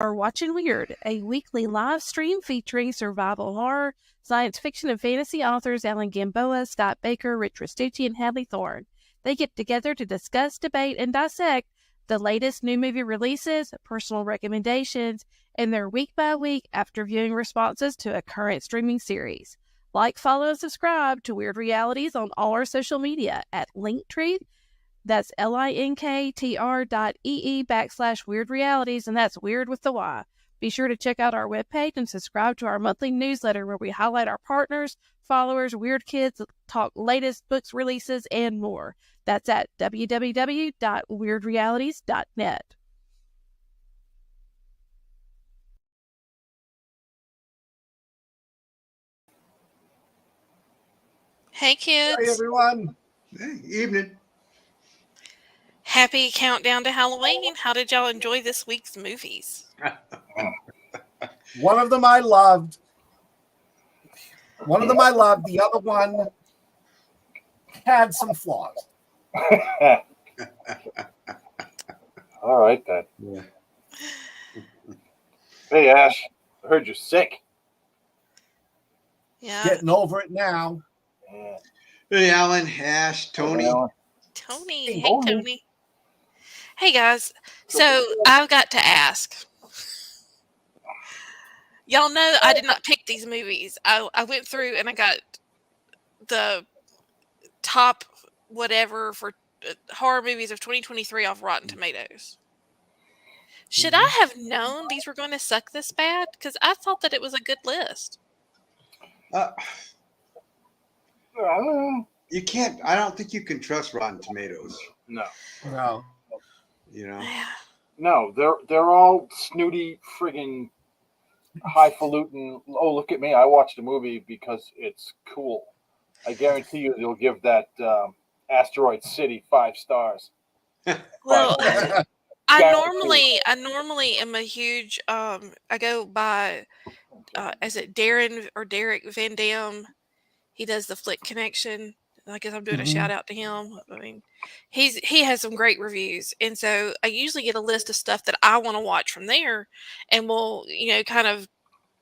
are watching Weird, a weekly live stream featuring survival horror, science fiction, and fantasy authors Alan Gamboa, Scott Baker, Rich Restucci, and Hadley Thorne. They get together to discuss, debate, and dissect the latest new movie releases, personal recommendations, and their week-by-week after viewing responses to a current streaming series. Like, follow, and subscribe to Wyrd Realities on all our social media at linktr. That's linktr.ee/Wyrd Realities, and that's weird with the Y. Be sure to check out our webpage and subscribe to our monthly newsletter where we highlight our partners, followers, weird kids, talk latest books releases, and more. That's at www.wyrdrealities.net. Hey, kids. Hey, everyone. Hey, evening. Happy countdown to Halloween. How did y'all enjoy this week's movies? One of them I loved. The other one had some flaws. All right, then. Yeah. Hey, Ash. I heard you're sick. Yeah. Getting over it now. Yeah. Hey, Alan, Ash, Tony. Tony. Hey, Tony. Hey, guys. So I've got to ask. Y'all know I did not pick these movies. I went through and I got the top whatever for horror movies of 2023 off Rotten Tomatoes. Should I have known these were going to suck this bad? Because I thought that it was a good list. You can't. I don't think you can trust Rotten Tomatoes. No. You know. No, they're all snooty, friggin' highfalutin. Oh, look at me! I watched a movie because it's cool. I guarantee you, they'll give that Asteroid City 5 stars. Well, I normally am a huge. I go by. Is it Darren or Derek Van Dam? He does the Flick Connection. I guess I'm doing a shout out to him. I mean, he has some great reviews, and so I usually get a list of stuff that I want to watch from there, and we'll kind of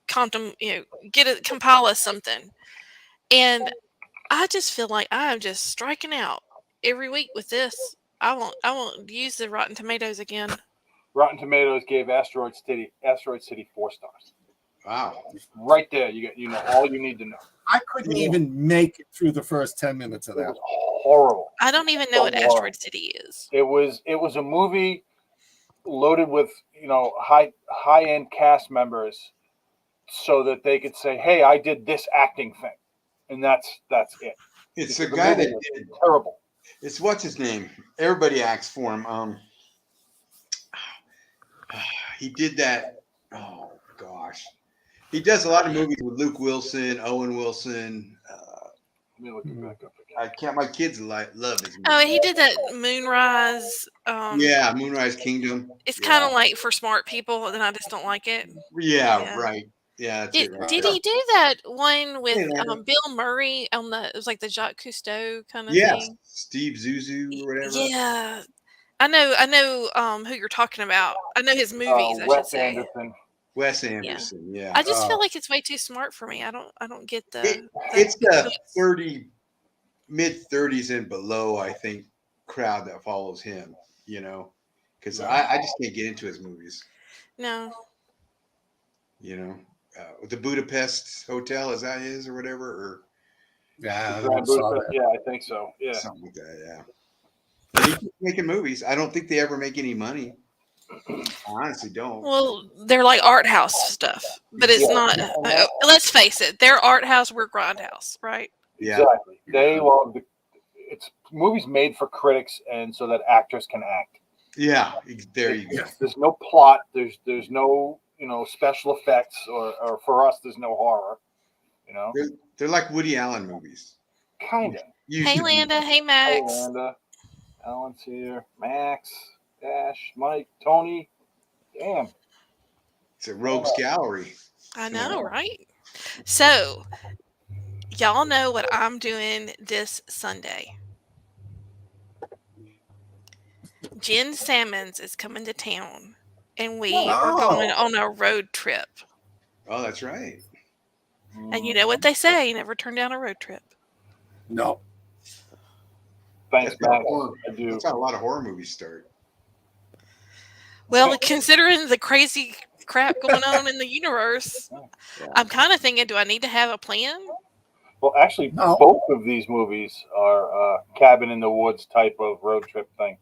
compile us something. And I just feel like I am just striking out every week with this. I won't use the Rotten Tomatoes again. Rotten Tomatoes gave Asteroid City 4 stars. Wow! Right there, you all you need to know. I couldn't even make it through the first 10 minutes of that. It was horrible. I don't even know what Asteroid City is. It was a movie loaded with high end cast members, so that they could say, "Hey, I did this acting thing," and that's it. It's a guy that did terrible. It's what's his name? Everybody acts for him. He did that. Oh gosh. He does a lot of movies with Luke Wilson, Owen Wilson. Let me look it back up again. I can't. My kids love his movie. Oh, he did that Moonrise. Yeah, Moonrise Kingdom. It's kind of like for smart people, and I just don't like it. Yeah. Right. Yeah. Did he do that one with Bill Murray on it was like the Jacques Cousteau kind of thing? Steve Zuzu or whatever. Yeah, I know who you're talking about. I know his movies. I should say. Wes Anderson. Yeah. I just feel like it's way too smart for me. I don't get the. It's the mid-30s and below, I think, crowd that follows him. Because I just can't get into his movies. No. The Budapest Hotel, is that his or whatever? Or yeah, I think so. Yeah, something like that. Yeah. But he keeps making movies. I don't think they ever make any money. I honestly don't. Well, they're like art house stuff, but it's not. Let's face it, they're art house. We're grindhouse, right? Yeah, exactly. They love it's movies made for critics, and so that actors can act. Yeah, there you go. There's no plot. There's no special effects, or for us, there's no horror. They're like Woody Allen movies. Kind of. Hey, Landa. Hey, Max. Hey, Landa. Alan's here. Max. Ash, Mike, Tony, damn. It's a rogues gallery. I know, right? So, y'all know what I'm doing this Sunday. Jen Sammons is coming to town and we are going on a road trip. Oh, that's right. And you know what they say, never turn down a road trip. No. Thanks, That's how Matt. I do. That's how a lot of horror movies start. Well, considering the crazy crap going on in the universe, Yeah. I'm kind of thinking, do I need to have a plan? Well, actually, No. both of these movies are cabin in the woods type of road trip thing.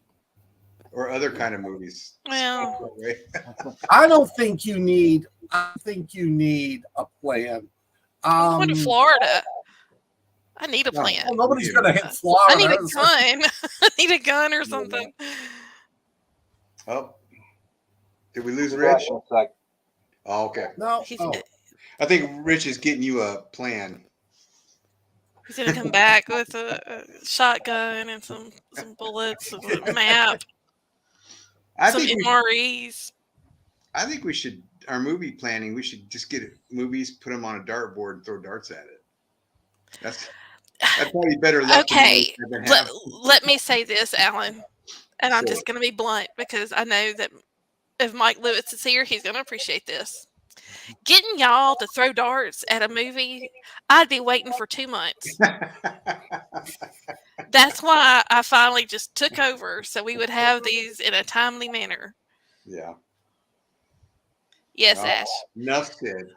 Or other kind of movies. Well, I don't think you need. I think you need a plan. I'm going to Florida. I need a plan. Well, nobody's going to hit I Florida. need a gun. I need a gun or something. Oh, did we lose Rich? Like, Oh, okay. No. He's, Oh. I think Rich is getting you a plan. he's going to come back with a shotgun and some bullets, a map, some MREs. I think we should, our movie planning, we should just get movies, put them on a dartboard and throw darts at it. That's probably better luck. Okay, let me say this, Alan, and I'm just going to be blunt because I know that if Mike Lewis is here, he's going to appreciate this. Getting y'all to throw darts at a movie, I'd be waiting for 2 months. That's why I finally just took over so we would have these in a timely manner. Yeah. Yes, Ash. Enough said.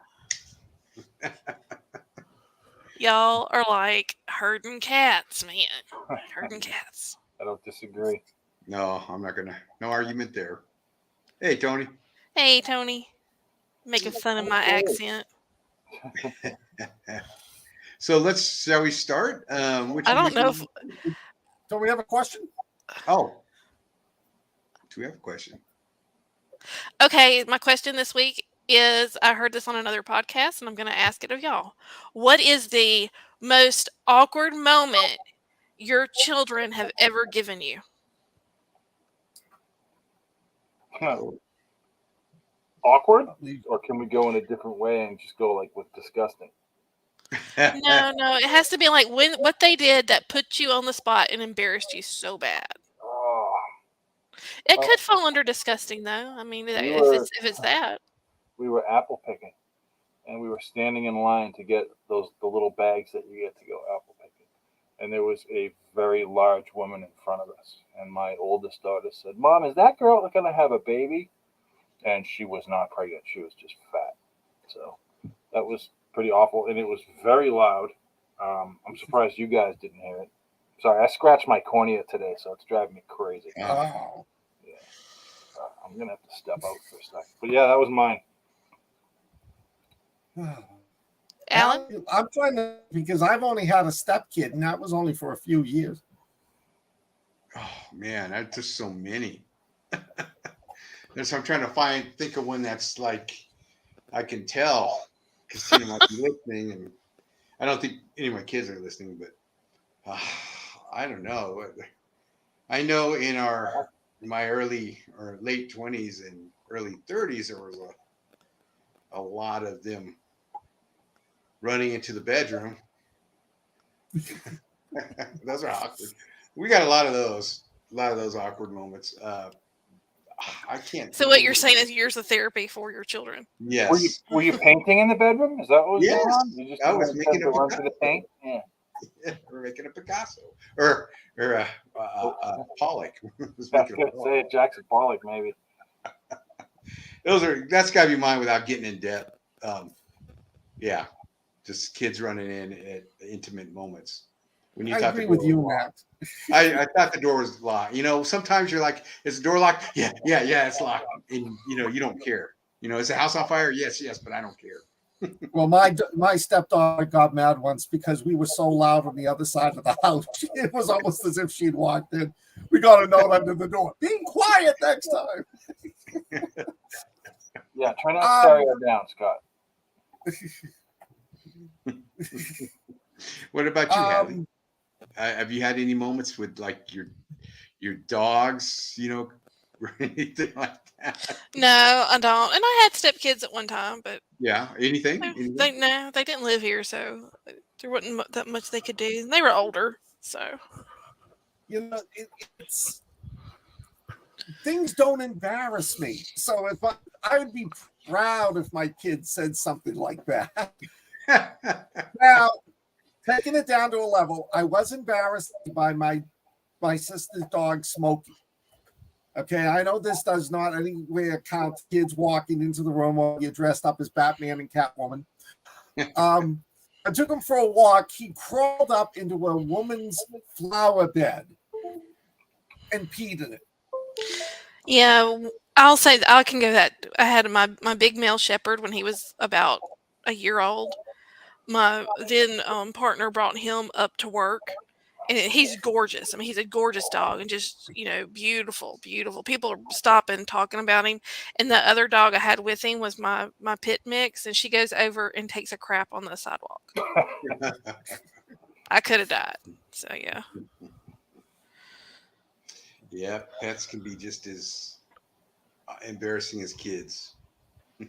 Y'all are like herding cats, man. Herding cats. I don't disagree. No, I'm not gonna. No argument there. Hey, Tony. Hey, Tony. Making fun of my accent. So shall we start? I don't know if. Do we have a question? Oh. Do we have a question? Okay, my question this week is, I heard this on another podcast, and I'm going to ask it of y'all. What is the most awkward moment your children have ever given you? Awkward? Or can we go in a different way and just go like with disgusting? No, it has to be like what they did that put you on the spot and embarrassed you so bad. It could fall under disgusting, though. I mean, if it's that. We were apple picking, and we were standing in line to get the little bags that you get to go apple picking. And there was a very large woman in front of us. And my oldest daughter said, "Mom, is that girl going to have a baby?" And she was not pregnant. She was just fat. So that was pretty awful. And it was very loud. I'm surprised you guys didn't hear it. Sorry, I scratched my cornea today, so it's driving me crazy. Oh. Yeah. I'm going to have to step out for a second. But yeah, that was mine. Alan? I'm trying to, because I've only had a stepkid, and that was only for a few years. Oh, man, that's just so many. I'm trying to think of one that's like, I can tell, because Tina might be listening, and I don't think any of my kids are listening, but I don't know. I know in my early or late 20s and early 30s, there was a lot of them running into the bedroom. Those are awkward. We got a lot of those awkward moments. I can't. So what you're saying is years of therapy for your children. Yes. Were you painting in the bedroom? Is that what was Yes. going on? You just I was making a run to the paint. Yeah. We're making a Picasso or a Pollock. I was going to say Jackson Pollock, maybe. That's got to be mine without getting in depth. Yeah, just kids running in at intimate moments. When I agree with you, Matt. I thought the door was locked. Sometimes you're like, is the door locked? Yeah, it's locked. And, you don't care. Is the house on fire? Yes, but I don't care. Well, my stepdaughter got mad once because we were so loud on the other side of the house. It was almost as if she'd walked in. We got a note under the door. Be quiet next time. Yeah, try not to carry her down, Scott. What about you, Hadley? Have you had any moments with like your dogs, or anything like that? No, I don't. And I had stepkids at one time, but yeah, anything? They didn't live here, so there wasn't that much they could do. They were older, so It's things don't embarrass me. So if I would be proud if my kids said something like that. Now, taking it down to a level, I was embarrassed by my sister's dog Smokey. Okay, I know this does not anyway account kids walking into the room while you're dressed up as Batman and Catwoman. I took him for a walk. He crawled up into a woman's flower bed and peed in it. Yeah, I'll say I can go that. I had my big male shepherd when he was about a year old. My then partner brought him up to work, and he's gorgeous. I mean, he's a gorgeous dog, and just beautiful, beautiful. People are stopping, talking about him. And the other dog I had with him was my pit mix, and she goes over and takes a crap on the sidewalk. I could have died. So yeah. Yeah, pets can be just as embarrassing as kids.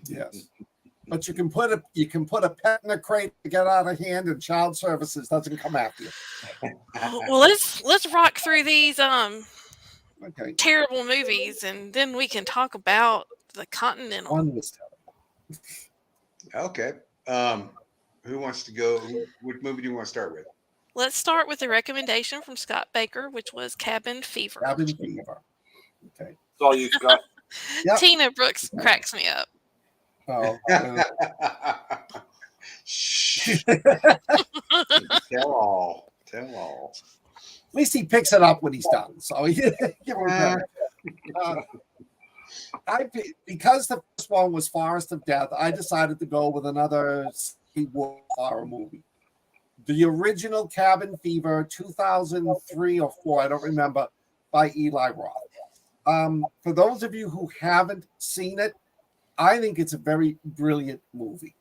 Yes, but you can put a pet in a crate to get out of hand, and child services doesn't come after you. Well, let's rock through these Okay. terrible movies, and then we can talk about the Continental. One was terrible. Okay. Who wants to go? Which movie do you want to start with? Let's start with a recommendation from Scott Baker, which was Cabin Fever. Cabin Fever. Okay. That's all you got. Yep. Tina Brooks cracks me up. Oh. Shh. Tell all. At least he picks it up when he's done. So give him credit. Because the first one was Forest of Death, I decided to go with another horror movie. The original Cabin Fever, 2003 or 4, I don't remember, by Eli Roth. For those of you who haven't seen it, I think it's a very brilliant movie.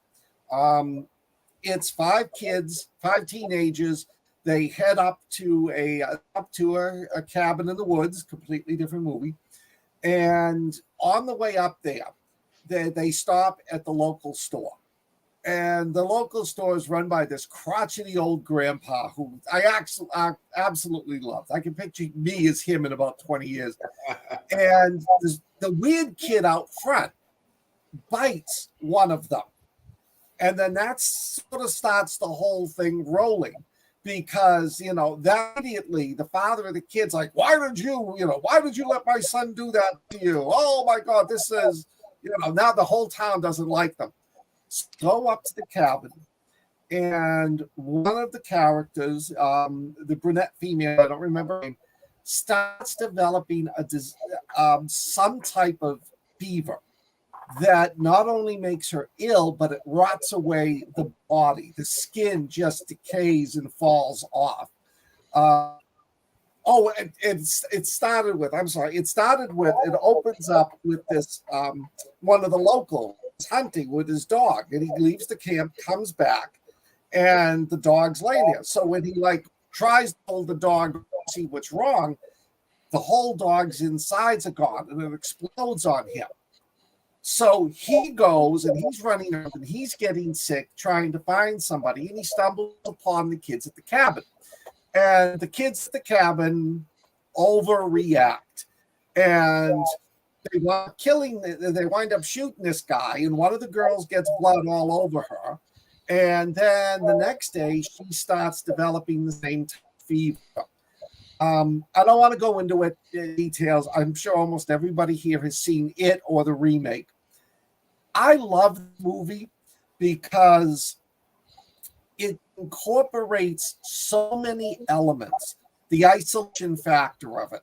It's 5 kids, 5 teenagers. They head up to a cabin in the woods, completely different movie. And on the way up there, they stop at the local store. And the local store is run by this crotchety old grandpa who I absolutely loved. I can picture me as him in about 20 years. And the weird kid out front bites one of them. And then that sort of starts the whole thing rolling. Because, that immediately the father of the kid's like, why did you let my son do that to you? Oh my God, this is, now the whole town doesn't like them. So go up to the cabin, and one of the characters, the brunette female, I don't remember her name, starts developing some type of fever that not only makes her ill, but it rots away the body. The skin just decays and falls off. It opens up with this, one of the locals hunting with his dog, and he leaves the camp, comes back, and the dog's laying there. So when he tries to hold the dog to see what's wrong, the whole dog's insides are gone, and it explodes on him. So he goes and he's running around and he's getting sick, trying to find somebody, and he stumbles upon the kids at the cabin. And the kids at the cabin overreact, and they wind up shooting this guy, and one of the girls gets blood all over her. And then the next day, she starts developing the same type of fever. I don't want to go into it in details. I'm sure almost everybody here has seen it or the remake. I love the movie because it incorporates so many elements. The isolation factor of it.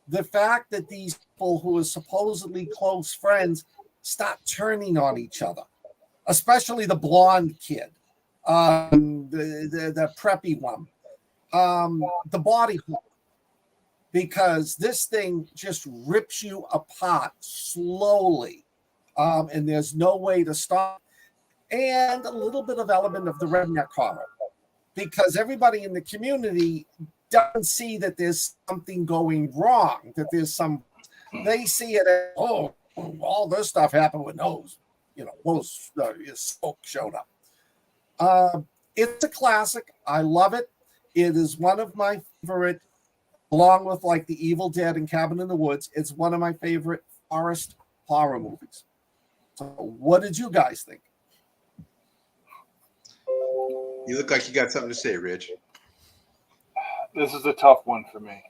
The fact that these people who are supposedly close friends start turning on each other, especially the blonde kid, the preppy one, the body horror, because this thing just rips you apart slowly, and there's no way to stop. And a little bit of element of the redneck horror, because everybody in the community doesn't see that there's something going wrong, that there's they see it as, all this stuff happened with smoke showed up. It's a classic. I love it. It is one of my favorite along with like The Evil Dead and Cabin in the Woods. It's one of my favorite forest horror movies. So what did you guys think? You look like you got something to say, Rich. This is a tough one for me.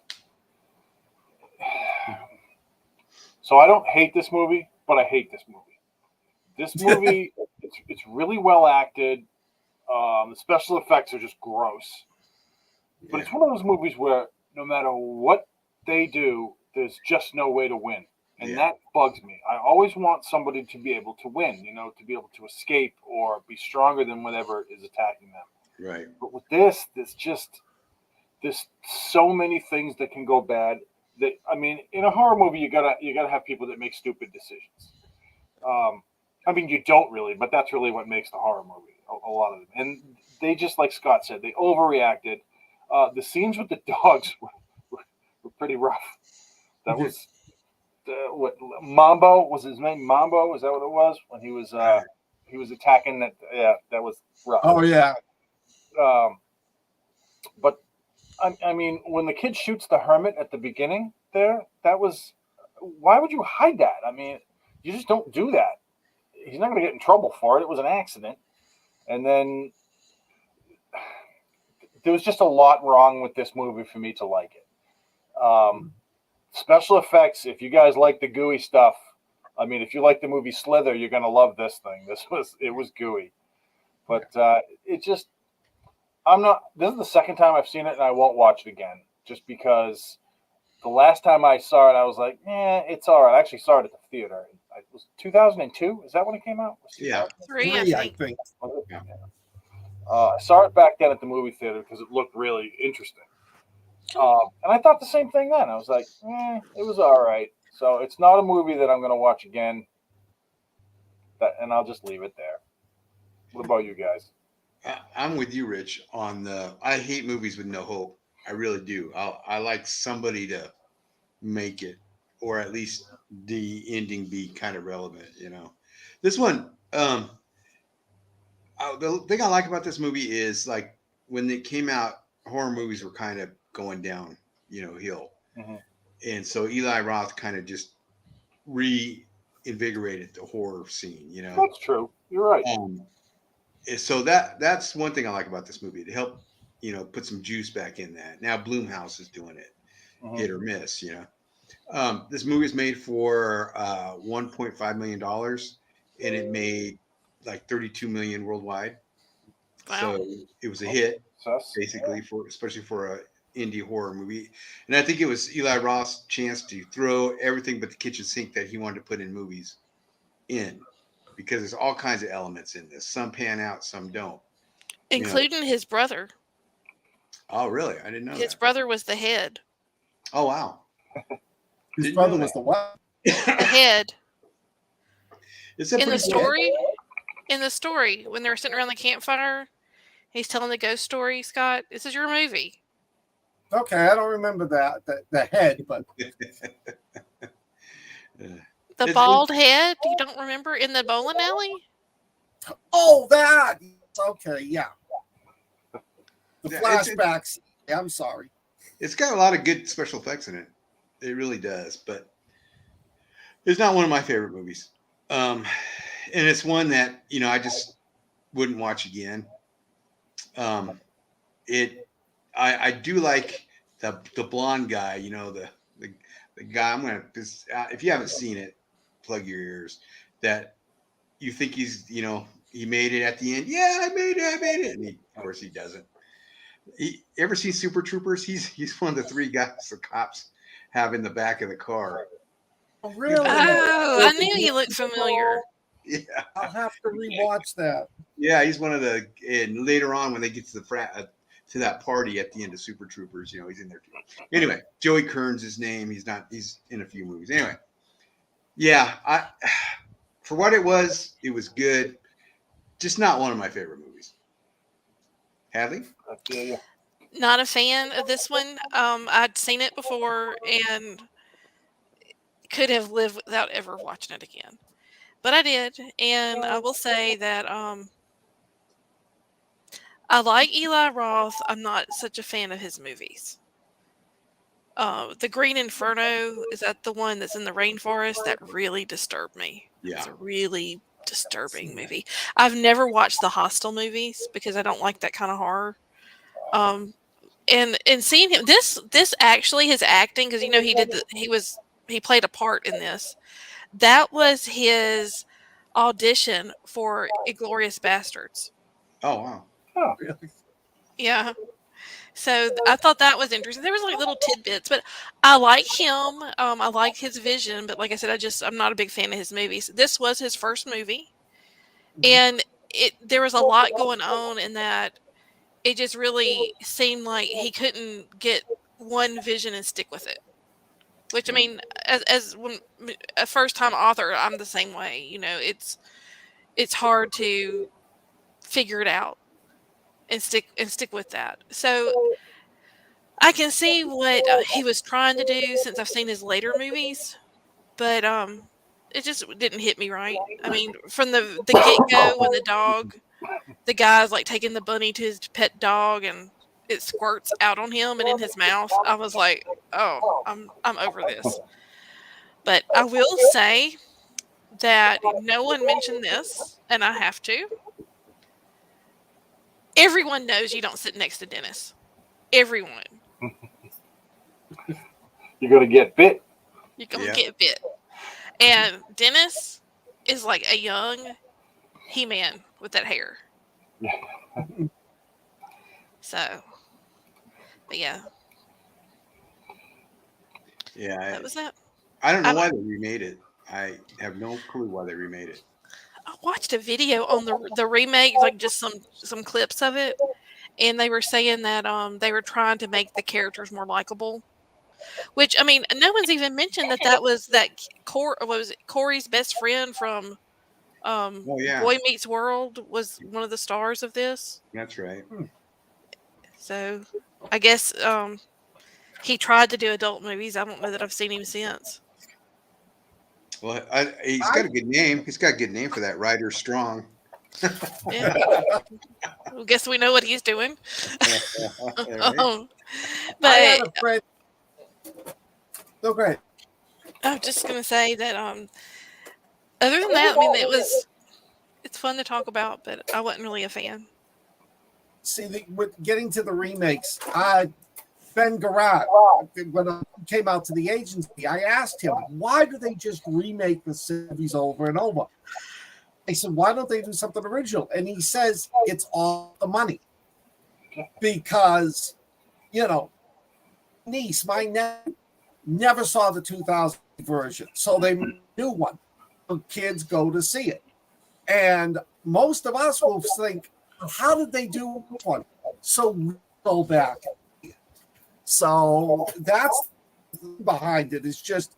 So I don't hate this movie, but I hate this movie. This movie, it's really well acted. The special effects are just gross. But it's one of those movies where no matter what they do, there's just no way to win. And that bugs me. I always want somebody to be able to win, to be able to escape or be stronger than whatever is attacking them. Right. But with this, there's so many things that can go bad. That, I mean, in a horror movie, you gotta have people that make stupid decisions. I mean, you don't really, but that's really what makes the horror movie. A lot of them, and they just, like Scott said, they overreacted. The scenes with the dogs were pretty rough. That was what Mambo was his name. Mambo, is that what it was when he was attacking that? Yeah, that was rough. Oh yeah. But I mean, when the kid shoots the hermit at the beginning, that was. Why would you hide that? I mean, you just don't do that. He's not going to get in trouble for it. It was an accident. And then there was just a lot wrong with this movie for me to like it. Special effects, if you guys like the gooey stuff, I mean, if you like the movie Slither, you're going to love this thing. It was gooey. But it just, this is the second time I've seen it, and I won't watch it again, just because the last time I saw it, I was like, it's all right. I actually saw it at the theater. It was 2002. Is that when it came out? Yeah. Three, I think. Yeah. I saw it back then at the movie theater because it looked really interesting. And I thought the same thing then. I was like, it was all right. So it's not a movie that I'm going to watch again. And I'll just leave it there. What about you guys? I'm with you, Rich, I hate movies with no hope. I really do. I like somebody to make it, or at least the ending be kind of relevant, This one, the thing I like about this movie is, like, when it came out, horror movies were kind of going down, hill. Mm-hmm. And so Eli Roth kind of just reinvigorated the horror scene, That's true. You're right. So that's one thing I like about this movie, to help, put some juice back in that. Now Blumhouse is doing it, hit or miss, This movie is made for $1.5 million, and it made like 32 million worldwide. Wow. So it was a hit, basically, especially for a indie horror movie. And I think it was Eli Roth's chance to throw everything but the kitchen sink that he wanted to put in movies in, because there's all kinds of elements in this. Some pan out, some don't. Including his brother. Oh, really? I didn't know His that. brother was the head. Oh, wow. His brother was the what? The head. In the story, when they were sitting around the campfire, he's telling the ghost story, Scott. This is your movie. Okay, I don't remember the head, but the bald head, you don't remember, in the bowling alley? Oh, that. Okay, yeah. The flashbacks. I'm sorry. It's got a lot of good special effects in it. It really does, but it's not one of my favorite movies. And it's one that, I just wouldn't watch again. I do like the blonde guy, the guy. I'm gonna, if you haven't seen it, plug your ears. That you think he's, he made it at the end. Yeah, I made it. And of course he doesn't. Ever seen Super Troopers? He's one of the three guys the cops have in the back of the car. Oh, really? Oh, I knew he looked familiar. Yeah, I'll have to rewatch that. Yeah, he's one of the. And later on, when they get to the to that party at the end of Super Troopers, he's in there too. Anyway, Joey Kern's his name. He's in a few movies. Anyway, yeah, for what it was good. Just not one of my favorite movies. Hadley? Not a fan of this one. I'd seen it before and could have lived without ever watching it again. But I did, and I will say that I like Eli Roth. I'm not such a fan of his movies. The Green Inferno, is that the one that's in the rainforest? That really disturbed me. Yeah. It's a really disturbing movie. I've never watched the Hostel movies because I don't like that kind of horror. And seeing him, this actually his acting, because he played a part in this. That was his audition for Inglorious Bastards. Oh wow. Oh, Yeah. So I thought that was interesting. There was like little tidbits, but I like him. I like his vision, but like I said, I'm not a big fan of his movies. This was his first movie, and there was a lot going on in that. It just really seemed like he couldn't get one vision and stick with it. Which I mean, as a first time author, I'm the same way. You know, it's hard to figure it out and stick with that. So I can see what he was trying to do since I've seen his later movies, but it just didn't hit me right. I mean, from the get go, when the guy's like taking the bunny to his pet dog and it squirts out on him and in his mouth, I was like, oh, I'm over this. But I will say that no one mentioned this, and I have to. Everyone knows you don't sit next to Dennis. Everyone. you're gonna get bit. You're going to get bit. And Dennis is like a young He-Man with that hair. So, but yeah. Yeah. That was that. I don't know why they remade it. I have no clue why they remade it. I watched a video on the remake, like just some clips of it, and they were saying that they were trying to make the characters more likable. Which I mean, no one's even mentioned that was Corey's best friend from Boy Meets World was one of the stars of this. That's right. So I guess he tried to do adult movies. I don't know that I've seen him since. Well, he's got a good name. He's got a good name for that. Ryder Strong. Yeah. Well, guess we know what he's doing. I But had a friend. No, great. I was just gonna say that other than that, I mean it's fun to talk about, but I wasn't really a fan. See, with getting to the remakes, Ben Garrett, when I came out to the agency, I asked him, why do they just remake the movies over and over? I said, why don't they do something original? And he says, it's all the money. Because, my nephew, never saw the 2000 version. So they knew one. Kids go to see it. And most of us will think, how did they do one? So we go back. So that's behind it. It's just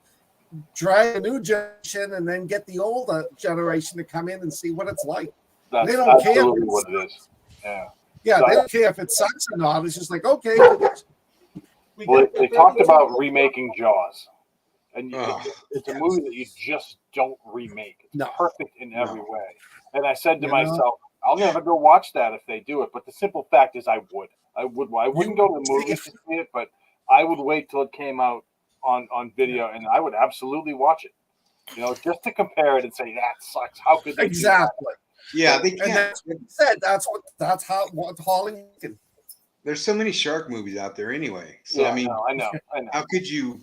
drag a new generation and then get the older generation to come in and see what it's like. That's they don't care what it is. Yeah, they don't care if it sucks or not. It's just like, okay. They talked about remaking Jaws. And it's a movie that you just don't remake. It's perfect in every way. And I said to myself, I'll never go watch that if they do it. But the simple fact is I would. I wouldn't go to the movies to see it, but I would wait till it came out on video, and I would absolutely watch it. Just to compare it and say that sucks. How could they do that? Yeah, they can't. And that's what he said. That's how Hollywood can. There's so many shark movies out there anyway. So I mean, I know. How could you,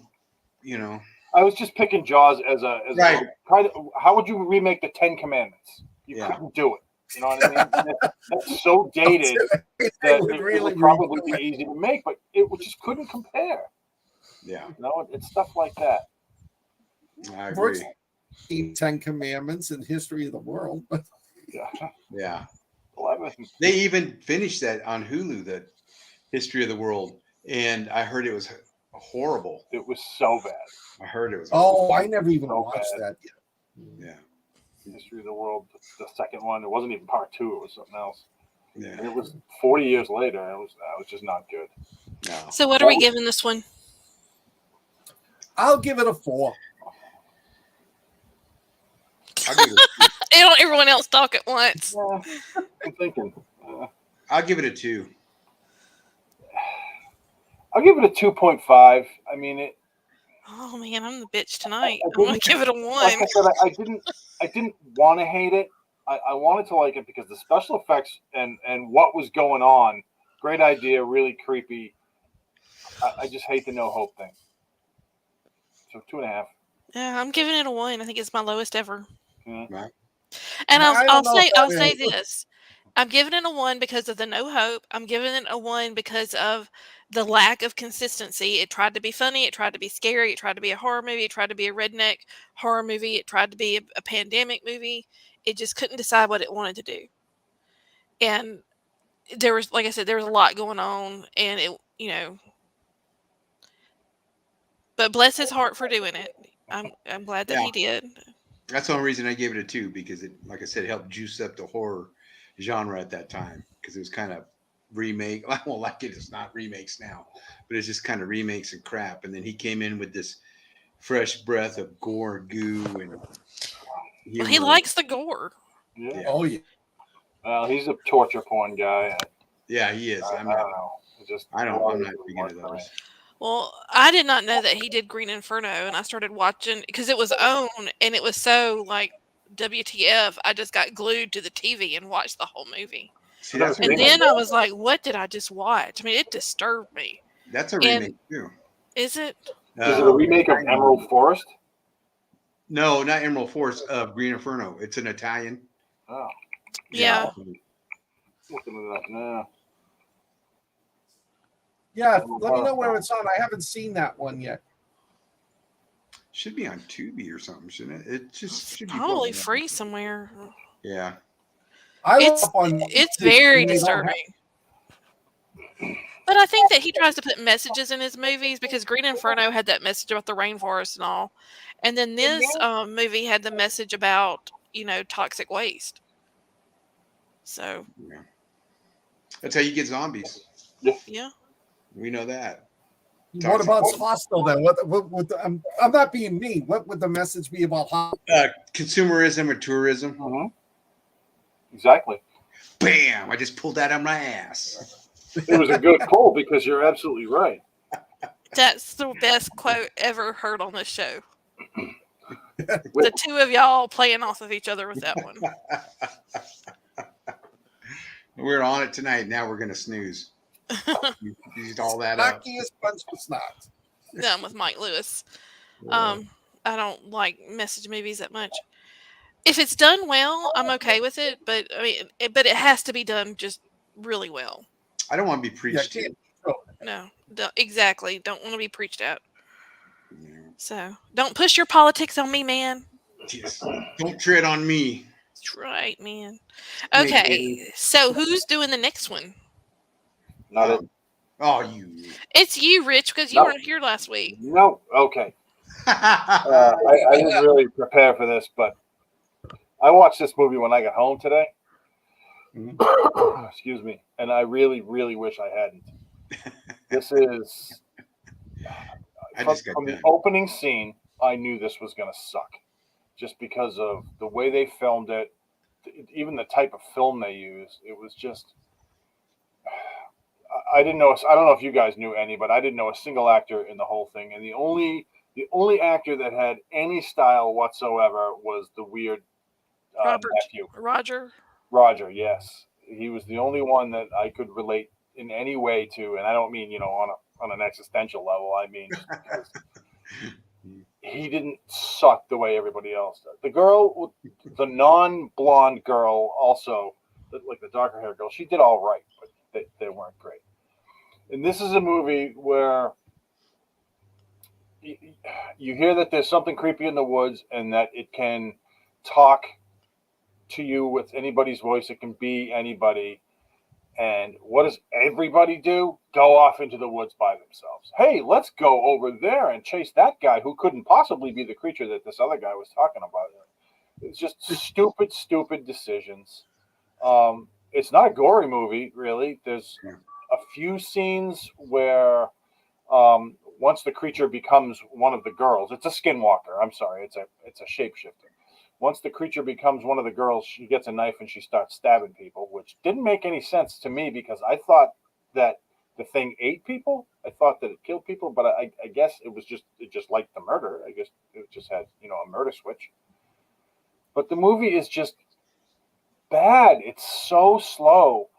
I was just picking Jaws as right. How would you remake the 10 Commandments? You couldn't do it. You know what I mean? That's so dated that it would probably be easy to make, but it just couldn't compare. Yeah. It's stuff like that. I agree. 10 Commandments in history of the world. Yeah. 11. They even finished that on Hulu, the History of the World, and I heard it was horrible. It was so bad. I heard it was. Oh, I never even watched that yet. Yeah. History of the World, the second one. It wasn't even part 2. It was something else. Yeah. And it was 40 years later. And it was just not good. No. So what are we giving this one? I'll give it a 4. I'll give it a 2. Don't everyone else talk at once. I'm thinking. I'll give it a 2. I'll give it a 2.5. I mean, Oh man, I'm the bitch tonight. I I'm gonna didn't- give it a like 1. I said, I didn't want to hate it. I wanted to like it because the special effects and what was going on, great idea, really creepy. I just hate the no hope thing. So 2.5. Yeah, I'm giving it a 1. I think it's my lowest ever. Right. And I I'll don't know say if that I'll say is. this. I'm giving it a 1 because of the no hope. I'm giving it a 1 because of the lack of consistency. It tried to be funny. It tried to be scary. It tried to be a horror movie. It tried to be a redneck horror movie. It tried to be a pandemic movie. It just couldn't decide what it wanted to do. And there was, like I said, there was a lot going on, and it. But bless his heart for doing it. I'm glad that Yeah. he did. That's the only reason I gave it a 2, because it, like I said, it helped juice up the horror genre at that time, because it was kind of remake. I won't like it. It's not remakes now, but it's just kind of remakes and crap. And then he came in with this fresh breath of gore, goo, and humor. Well, he likes the gore. Yeah. Oh yeah. Well, he's a torture porn guy. Yeah, he is. I don't know. I'm not big into those. Well, I did not know that he did Green Inferno, and I started watching because it was on, and it was so like WTF. I just got glued to the TV and watched the whole movie. See, that's a And remake. then I was like, "What did I just watch?" I mean, it disturbed me. That's a And remake too. is it? Is it a remake of Emerald Forest? No, not Emerald Forest. Green Inferno. It's an Italian. Oh, Yeah. looking it up now. Yeah, let me know where it's on. I haven't seen that one yet. Should be on Tubi or something, shouldn't it? It just should be Probably public. free somewhere. Yeah. It's very disturbing. But I think that he tries to put messages in his movies because Green Inferno had that message about the rainforest and all. And then this movie had the message about, toxic waste. So, Yeah. That's how you get zombies. yeah. We know that. What about hostile then? What I'm not being mean. What would the message be about hostile? Consumerism or tourism. Mm-hmm. Exactly. Bam! I just pulled that out of my ass. It was a good pull because you're absolutely right. That's the best quote ever heard on this show. The two of y'all playing off of each other with that one. We're on it tonight. Now we're going to snooze. Used all that up. Snockiest bunch of snot. Done with Mike Lewis. I don't like message movies that much. If it's done well, I'm okay with it. But it has to be done just really well. I don't want to be preached to. No, exactly. Don't want to be preached at. Yeah. So don't push your politics on me, man. Yes. Don't tread on me. That's right, man. Okay, so who's doing the next one? Not it. Oh, you. It's you, Rich, because you weren't here last week. No. Okay. I didn't really prepare for this, but I watched this movie when I got home today. Mm-hmm. Excuse me. And I really, really wish I hadn't. This is from the opening scene. I knew this was going to suck, just because of the way they filmed it, even the type of film they use. It was just. I didn't know. I don't know if you guys knew any, but I didn't know a single actor in the whole thing. And the only actor that had any style whatsoever was the weird nephew. Roger, yes. He was the only one that I could relate in any way to, and I don't mean, on an existential level. I mean, just because he didn't suck the way everybody else does. The girl, the non-blonde girl, also, like the darker hair girl, she did all right, but they weren't great. And this is a movie where you hear that there's something creepy in the woods and that it can talk to you with anybody's voice. It can be anybody. And what does everybody do? Go off into the woods by themselves. Hey, let's go over there and chase that guy who couldn't possibly be the creature that this other guy was talking about. It's just stupid decisions. It's not a gory movie, really. There's a few scenes where once the creature becomes one of the girls, it's a skinwalker. I'm sorry, it's a shapeshifter. Once the creature becomes one of the girls, she gets a knife and she starts stabbing people, which didn't make any sense to me because I thought that the thing ate people. I thought that it killed people, but I guess it just liked the murder. I guess it just had, a murder switch. But the movie is just bad. It's so slow.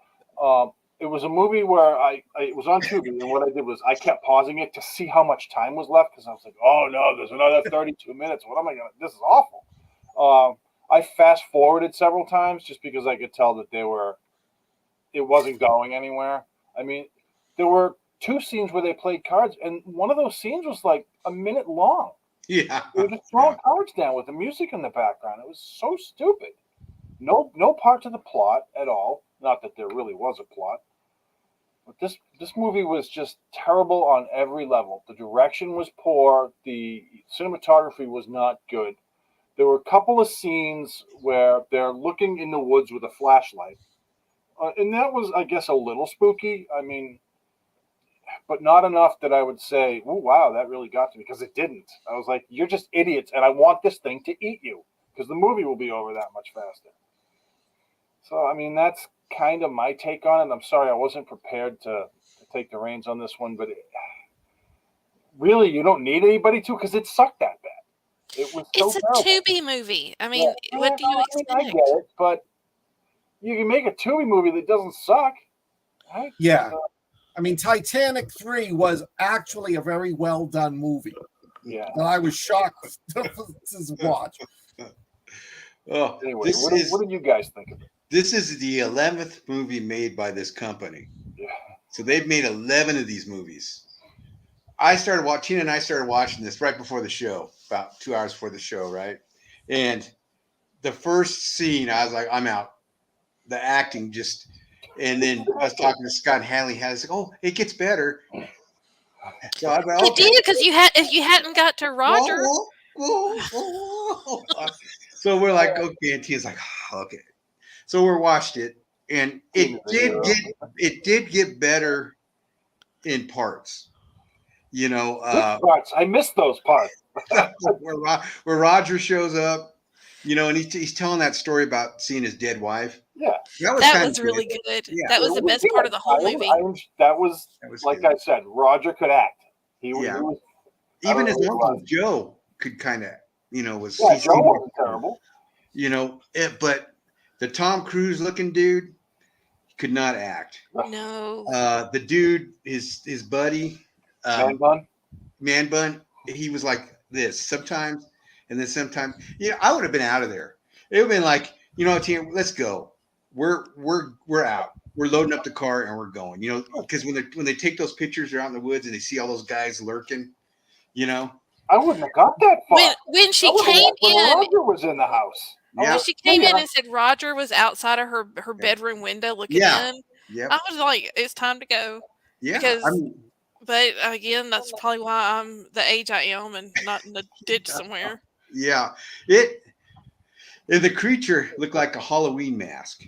It was a movie where it was on Tubi, and what I did was I kept pausing it to see how much time was left, because I was like, oh no, there's another 32 minutes. What am I gonna? This is awful. I fast forwarded several times just because I could tell that it wasn't going anywhere. I mean, there were 2 scenes where they played cards, and one of those scenes was like a minute long. Yeah, they were just throwing cards down with the music in the background. It was so stupid. No part to the plot at all. Not that there really was a plot. But this movie was just terrible on every level. The direction was poor. The cinematography was not good. There were a couple of scenes where they're looking in the woods with a flashlight. And that was, I guess, a little spooky. I mean, but not enough that I would say, oh, wow, that really got to me, because it didn't. I was like, you're just idiots, and I want this thing to eat you, because the movie will be over that much faster. So, I mean, that's kind of my take on it. I'm sorry I wasn't prepared to take the reins on this one, but really, you don't need anybody to, because it sucked that bad. It was so It's terrible. a Tubi movie. I mean, what do you expect? I get it, but you can make a Tubi movie that doesn't suck. Right? Yeah. I mean, Titanic 3 was actually a very well done movie. Yeah. And I was shocked to watch. Oh, anyway, what did you guys think of it? This is the 11th movie made by this company. Yeah. So they've made 11 of these movies. Tina and I started watching this right before the show, about 2 hours before the show, right? And the first scene, I was like, I'm out. The acting just, and then I was talking to Scott Hanley. I was like, oh, it gets better. So I was like, okay. It did, because if you hadn't got to Roger. So we're like, okay. And Tina's like, okay. So we watched it, and it did get better in parts. Parts. I missed those parts. where Roger shows up, and he's telling that story about seeing his dead wife. Yeah, that was really good. Yeah. That was the best part of the whole movie. That was like good. I said, Roger could act. He was even his uncle Joe could kind of, was. Yeah, Joe wasn't terrible. But the Tom Cruise looking dude could not act. No. The dude, his buddy, Man Bun, he was like this sometimes, and then sometimes. I would have been out of there. It would have been like, Tina, let's go. We're out. We're loading up the car and we're going. Because when they take those pictures, they're out in the woods and they see all those guys lurking. I wouldn't have got that far. When she came in, Roger was in the house. Yeah. When she came in and said Roger was outside of her bedroom window looking in, I was like, it's time to go. Yeah. But again, that's probably why I'm the age I am and not in the ditch somewhere. Yeah. The creature looked like a Halloween mask.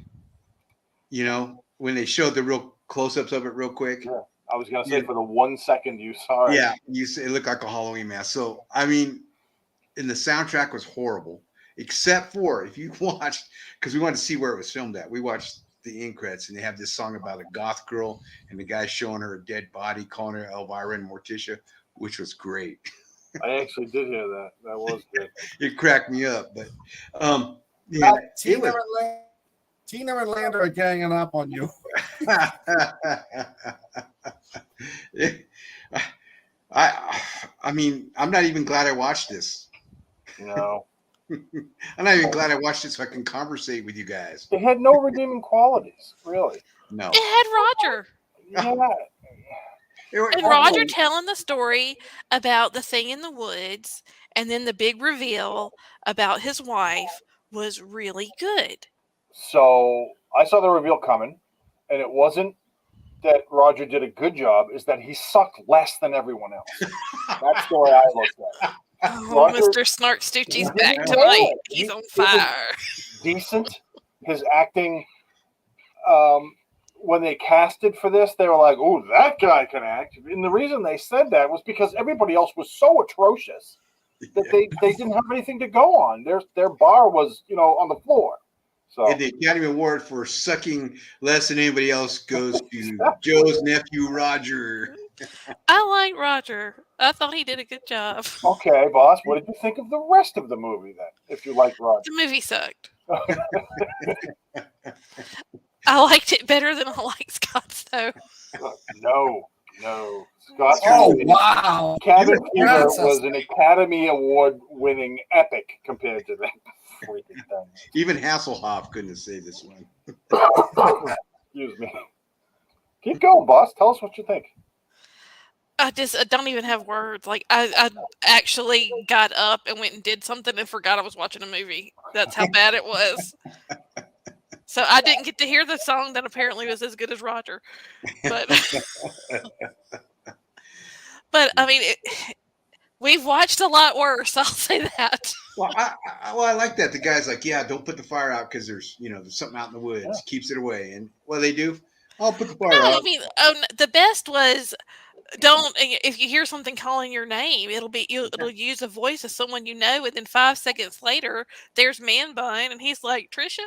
When they showed the real close-ups of it real quick. Yeah. I was going to say for the 1 second you saw it. Yeah, it looked like a Halloween mask. So, I mean, and the soundtrack was horrible, except for if you watched, because we wanted to see where it was filmed at. We watched the end credits, and they have this song about a goth girl, and the guy showing her a dead body, calling her Elvira and Morticia, which was great. I actually did hear that. That was good. It cracked me up, but Tina and Lander are ganging up on you. I mean, I'm not even glad I watched this. No. I'm not even glad I watched it so I can conversate with you guys. It had no redeeming qualities, really. No. It had Roger. Yeah. And Roger telling the story about the thing in the woods, and then the big reveal about his wife was really good. So I saw the reveal coming, and it wasn't that Roger did a good job, is that he sucked less than everyone else. That's the way I looked at it. Oh, Roger, Mr. Snark Stoochie's back tonight. He's on fire. Decent. His acting, when they casted for this, they were like, oh, that guy can act. And the reason they said that was because everybody else was so atrocious that they didn't have anything to go on. Their bar was, on the floor. So And the Academy Award for sucking less than anybody else goes to Joe's nephew, Roger. I like Roger. I thought he did a good job. okay, boss, what did you think of the rest of the movie then? If you like Roger, The movie sucked. I liked it better than I like Scott's, though. no. Scott. Oh wow! Cabin Fever That's a- was an Academy Award-winning epic compared to that freaking thing. Even Hasselhoff couldn't have saved this one. Excuse me. Keep going, boss. Tell us what you think. I don't even have words. Like I actually got up and went and did something and forgot I was watching a movie. That's how bad it was. So I didn't get to hear the song that apparently was as good as Roger. But I mean, we've watched a lot worse. I'll say that. Well, I like that. The guy's like, yeah, don't put the fire out because there's something out in the woods. Yeah. Keeps it away. And what do they do? I'll put the fire No, out. I mean, the best was don't. If you hear something calling your name, it'll use a voice of someone you know, and then 5 seconds later, there's Man Bun, and he's like Trisha.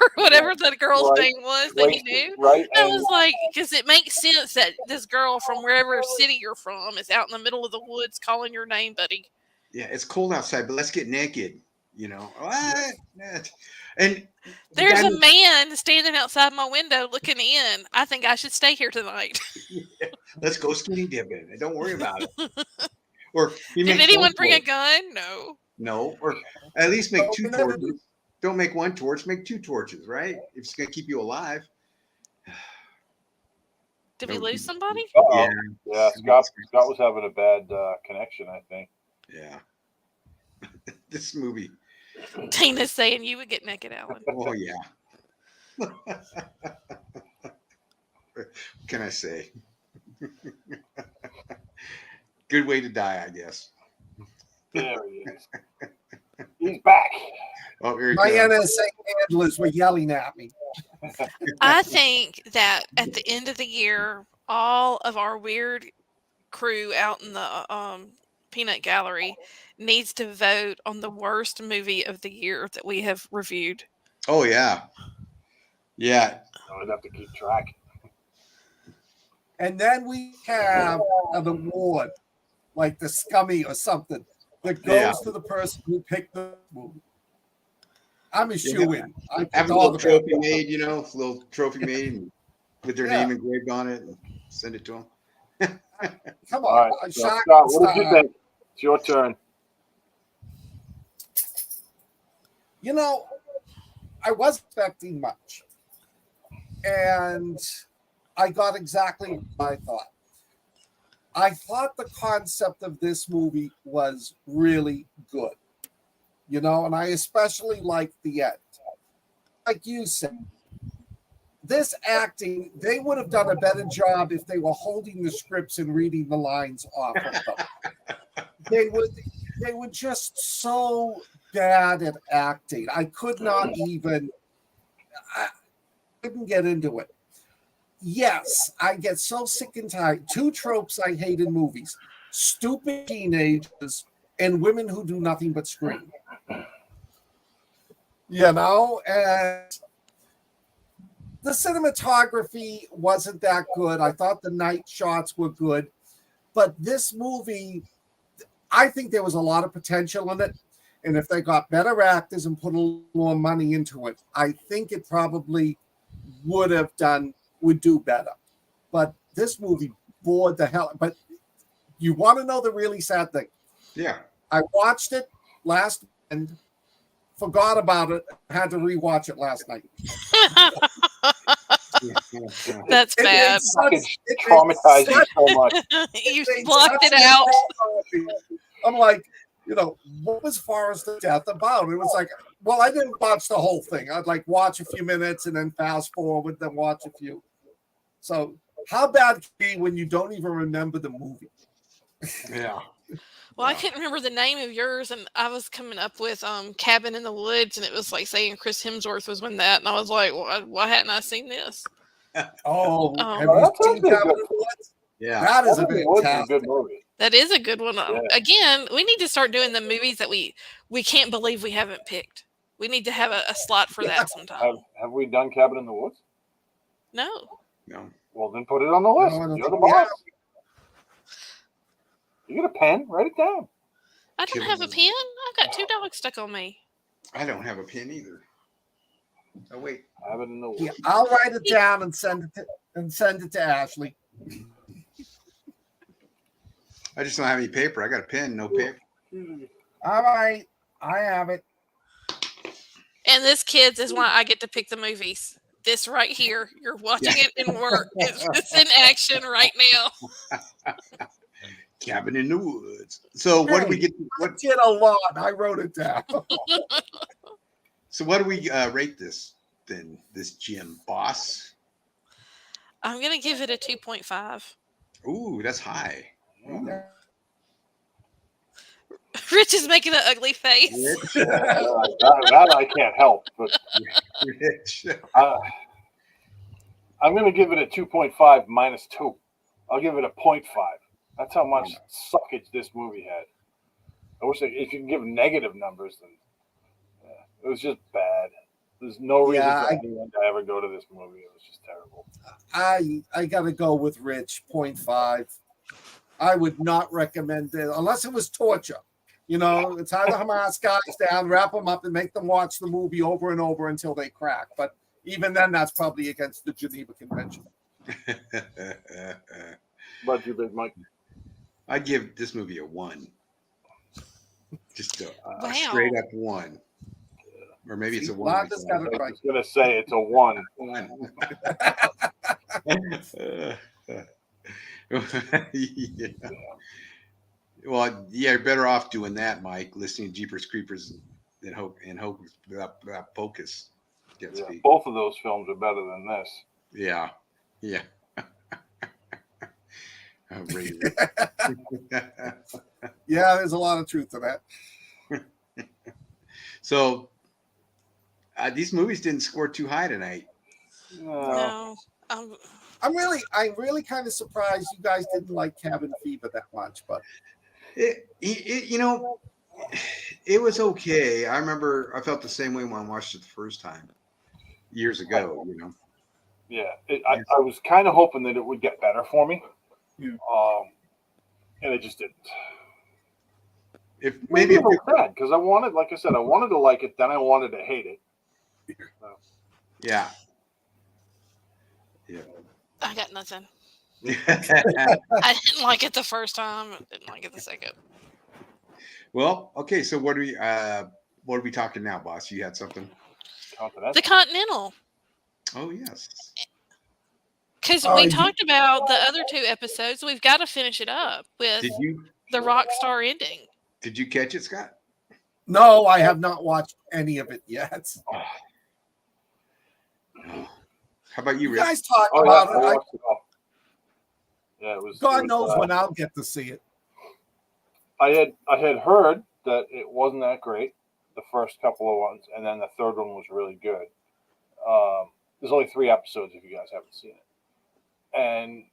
Or whatever the girl's name was that he knew. Right. I was like, because it makes sense that this girl from wherever city you're from is out in the middle of the woods calling your name, buddy. Yeah, it's cold outside, but let's get naked. What? And there's a man standing outside my window looking in. I think I should stay here tonight. Let's go skinny dipping. Don't worry about it. Or did anyone bring a gun? No. No. Or at least make 2 torches. Don't make 1 torch, make 2 torches, right? If it's going to keep you alive. Did we lose somebody? Yeah, Scott was having a bad connection, I think. Yeah. This movie. Tina's saying you would get naked, Alan. Oh, yeah. What can I say? Good way to die, I guess. There he is. He's back. Oh, here he My comes. NSA handlers were yelling at me. I think that at the end of the year, all of our weird crew out in the peanut gallery needs to vote on the worst movie of the year that we have reviewed. Oh, yeah. Yeah. I'd have to keep track. And then we have an award, like the Scummy or something, that goes to the person who picked the movie. I'm a shoe-in. I Have a little trophy made, little trophy made with their name engraved on it and send it to them. Come All on. right, Scott, what did you think? It's your turn. I wasn't expecting much. And I got exactly what I thought. I thought the concept of this movie was really good. And I especially liked the end. Like you said, this acting, they would have done a better job if they were holding the scripts and reading the lines off of them. They were just so bad at acting. I couldn't get into it. Yes, I get so sick and tired. 2 tropes I hate in movies: stupid teenagers and women who do nothing but scream. And the cinematography wasn't that good. I thought the night shots were good, but this movie, I think there was a lot of potential in it. And if they got better actors and put a little more money into it, I think it probably would do better. But this movie bored the hell. But you want to know the really sad thing? Yeah. I watched it last and forgot about it. Had to rewatch it last night. That's bad. It's traumatizing so much. You blocked it out. I'm like, what was Forrest of Death about? It was like, well, I didn't watch the whole thing. I'd like watch a few minutes and then fast forward, then watch a few. So how bad can it be when you don't even remember the movie? Yeah. Well, I couldn't remember the name of yours, and I was coming up with Cabin in the Woods, and it was like saying Chris Hemsworth was in that, and I was like, why hadn't I seen this? Have you that's seen Cabin in the Woods? Yeah. That is a good movie. That is a good one. Yeah. Again, we need to start doing the movies that we can't believe we haven't picked. We need to have a slot for that sometime. Have we done Cabin in the Woods? No. Well, then put it on the list. No, I don't You're the think we have. boss. You get a pen, write it down. I don't have a pen. I've got 2 dogs stuck on me. I don't have a pen either. Oh wait. Cabin in the Woods. Yeah, I'll write it down and send it to Ashley. I just don't have any paper. I got a pen, no paper. All right, I have it. And this, kids, is why I get to pick the movies. This right here, you're watching it in work. It's in action right now. Cabin in the Woods. So what do we get? I did a lot. I wrote it down. So what do we rate this then? This gym, boss? I'm gonna give it a 2.5. Ooh, that's high. Rich is making an ugly face. that I can't help. But Rich. I'm going to give it a 2.5 minus 2. I'll give it a 0.5. That's how much suckage this movie had. I wish if you can give negative numbers, then it was just bad. There's no reason for anyone to ever go to this movie. It was just terrible. I got to go with Rich, 0.5. I would not recommend it unless it was torture. You know, it's how the Hamas guys down, wrap them up, and make them watch the movie over and over until they crack. But even then, that's probably against the Geneva Convention. But you, Big Mike? I give this movie a 1. Just a Wow. straight up 1. Or maybe it's a 1. I was I was going to say it's a 1. Yeah. Well, yeah, you're better off doing that, Mike. Listening to Jeepers Creepers and hope that focus gets beat. Both of those films are better than this. Yeah. Yeah, there's a lot of truth to that. So these movies didn't score too high tonight. No. I'm really kind of surprised you guys didn't like Cabin Fever that much, but It was okay. I remember I felt the same way when I watched it the first time years ago. Yeah, I was kind of hoping that it would get better for me, and it just didn't. Maybe it was sad because I wanted, like I said, I wanted to like it, then I wanted to hate it. Yeah. I got nothing. I didn't like it the first time. I didn't like it the second. Well, okay. So what are we talking now, boss? You had something? The Continental. Oh yes. Because we talked about the other 2 episodes. We've got to finish it up with the rock star ending. Did you catch it, Scott? no, I have not watched any of it yet. How about you, You Rick? guys talk about it. Yeah, it was. God knows when I'll get to see it. I had heard that it wasn't that great, the first couple of ones, and then the third one was really good. There's only 3 episodes if you guys haven't seen it. And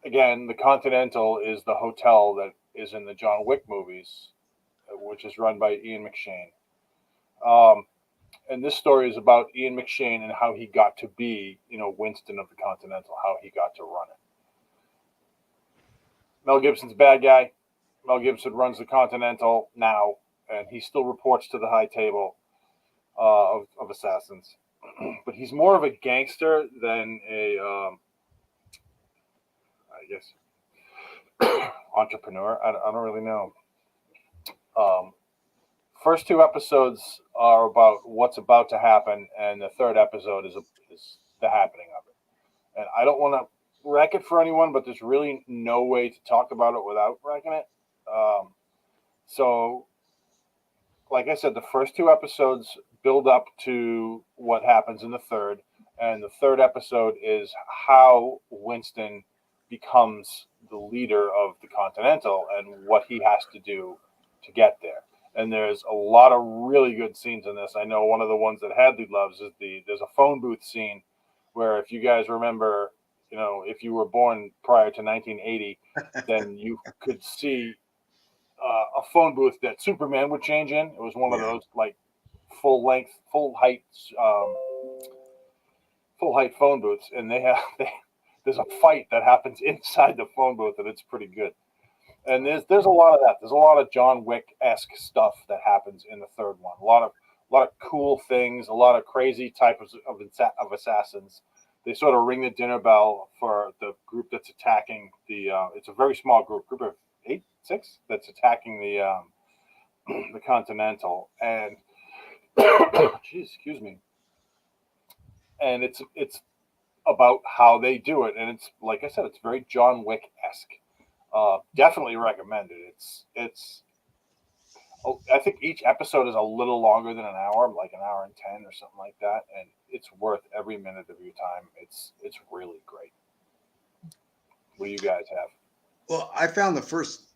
again, the Continental is the hotel that is in the John Wick movies, which is run by Ian McShane. And this story is about Ian McShane and how he got to be, Winston of the Continental, how he got to run it. Mel Gibson's bad guy. Mel Gibson runs the Continental now, and he still reports to the high table of assassins. But he's more of a gangster than a, entrepreneur. I don't really know. First 2 episodes are about what's about to happen, and the third episode is the happening of it. And I don't want to wreck it for anyone, but there's really no way to talk about it without wrecking it. So, like I said, the first 2 episodes build up to what happens in the third, and the third episode is how Winston becomes the leader of the Continental and what he has to do to get there. And there's a lot of really good scenes in this. I know one of the ones that Hadley loves is there's a phone booth scene where, if you guys remember, if you were born prior to 1980, then you could see a phone booth that Superman would change in. It was one of those full height phone booths, and there's a fight that happens inside the phone booth, and it's pretty good. And there's a lot of that. There's a lot of John Wick-esque stuff that happens in the third one. A lot of cool things, a lot of crazy types of assassins. They sort of ring the dinner bell for the group that's attacking the. It's a very small group of 6 that's attacking the Continental, and geez, excuse me. And it's about how they do it, and it's like I said, it's very John Wick-esque. Definitely recommend it. It's. I think each episode is a little longer than an hour, like an hour and 10 or something like that, and it's worth every minute of your time. It's really great. What do you guys have? Well, I found the first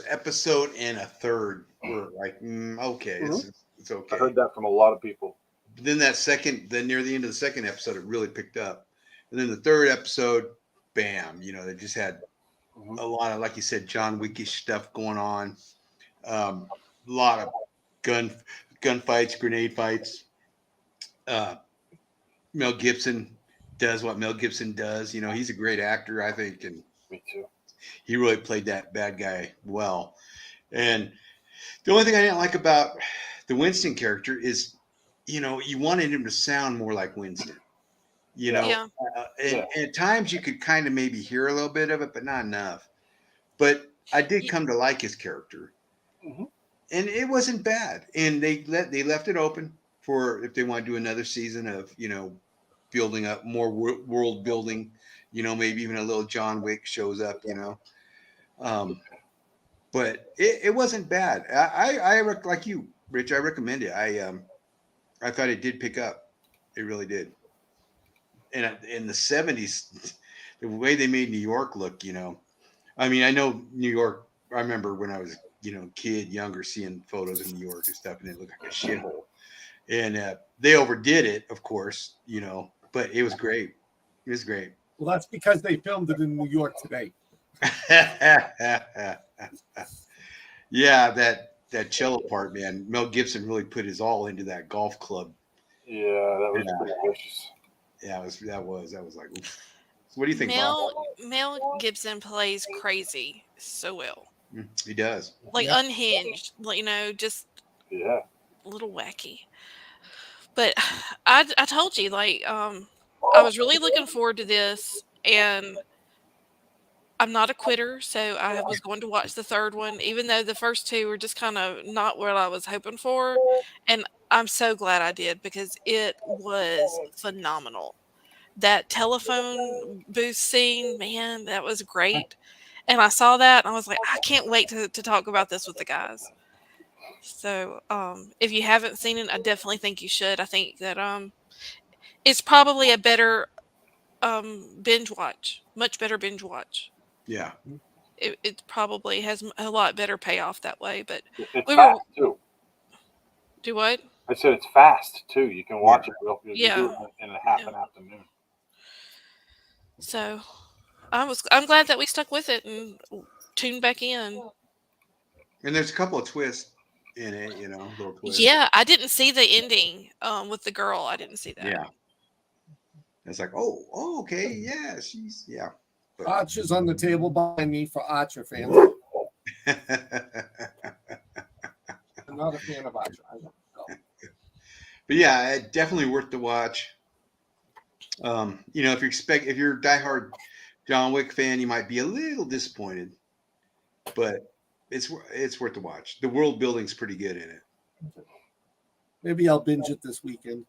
episode and a third were like, okay, it's okay. I heard that from a lot of people. But then then near the end of the second episode, it really picked up. And then the third episode, bam, they just had a lot of, like you said, John Wickish stuff going on. A lot of gunfights, grenade fights. Mel Gibson does what Mel Gibson does. He's a great actor, I think, and Me too. he really played that bad guy well. And the only thing I didn't like about the Winston character is, you wanted him to sound more like Winston. Yeah. And at times you could kind of maybe hear a little bit of it, but not enough. But I did come to like his character. And it wasn't bad, and they left it open for if they want to do another season of building up more world building, maybe even a little John Wick shows up, but it wasn't bad. I like you, Rich. I recommend it. I thought it did pick up. It really did. And in the 70s, the way they made New York look, I mean, I know New York. I remember when I was younger, seeing photos of New York and stuff, and it looked like a shithole. And they overdid it, of course, but it was great. It was great. Well, that's because they filmed it in New York today. Yeah, that cello part, man. Mel Gibson really put his all into that golf club. Yeah, that was pretty vicious. Yeah, that was like, oof. So what do you think, Mel Gibson plays crazy so well. He does. Like unhinged, just a little wacky. But I told you, I was really looking forward to this, and I'm not a quitter, so I was going to watch the third one, even though the first two were just kind of not what I was hoping for. And I'm so glad I did, because it was phenomenal. That telephone booth scene, man, that was great. And I saw that, and I was like, I can't wait to talk about this with the guys. So if you haven't seen it, I definitely think you should. I think that it's probably a better binge watch, much better binge watch. Yeah. It probably has a lot better payoff that way. But it's fast too. Do what? I said it's fast too. You can watch it real quick. Yeah. You do it in half an afternoon. So I'm glad that we stuck with it and tuned back in. And there's a couple of twists in it, little twists. Yeah, I didn't see the ending with the girl. I didn't see that. Yeah. It's like, oh, okay, yeah, she's But Arch is on the table behind me for Archer fans. I'm not a fan of Archer. I don't know. But yeah, definitely worth the watch. If you're a diehard John Wick fan, you might be a little disappointed, but it's worth the watch. The world building's pretty good in it. Maybe I'll binge it this weekend.